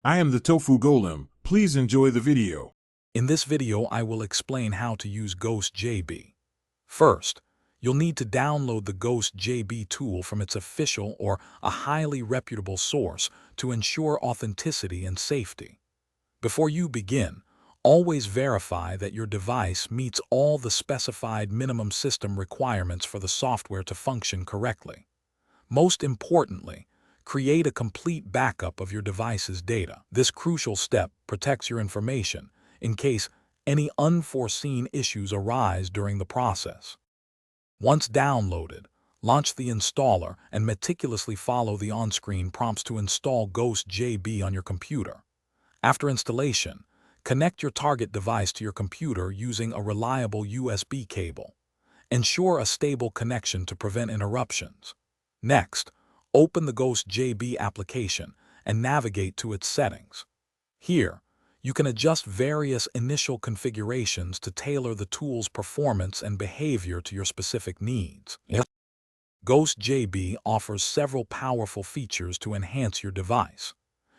I am the Tofu Golem. Please enjoy the video. In this video, I will explain how to use Ghost JB. First, you'll need to download the Ghost JB tool from its official or a highly reputable source to ensure authenticity and safety. Before you begin, always verify that your device meets all the specified minimum system requirements for the software to function correctly. Most importantly, create a complete backup of your device's data. This crucial step protects your information in case any unforeseen issues arise during the process. Once downloaded, launch the installer and meticulously follow the on-screen prompts to install Ghost JB on your computer. After installation, connect your target device to your computer using a reliable USB cable. Ensure a stable connection to prevent interruptions. Next, open the Ghost JB application and navigate to its settings. Here, you can adjust various initial configurations to tailor the tool's performance and behavior to your specific needs. Ghost JB offers several powerful features to enhance your device.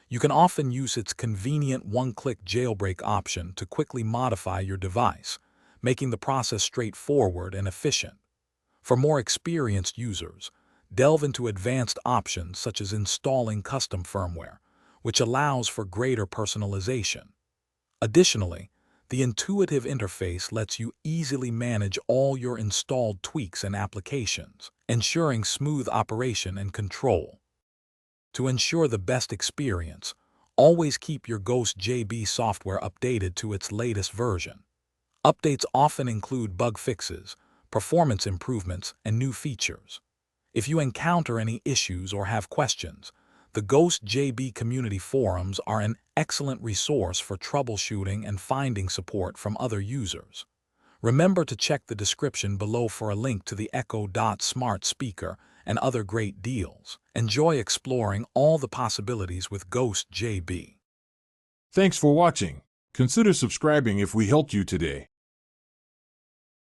You can often use its convenient one-click jailbreak option to quickly modify your device, making the process straightforward and efficient. For more experienced users, delve into advanced options such as installing custom firmware, which allows for greater personalization. Additionally, the intuitive interface lets you easily manage all your installed tweaks and applications, ensuring smooth operation and control. To ensure the best experience, always keep your Ghost JB software updated to its latest version. Updates often include bug fixes, performance improvements, and new features. If you encounter any issues or have questions, the Ghost JB community forums are an excellent resource for troubleshooting and finding support from other users. Remember to check the description below for a link to the Echo Dot smart speaker and other great deals. Enjoy exploring all the possibilities with Ghost JB. Thanks for watching. Consider subscribing if we helped you today.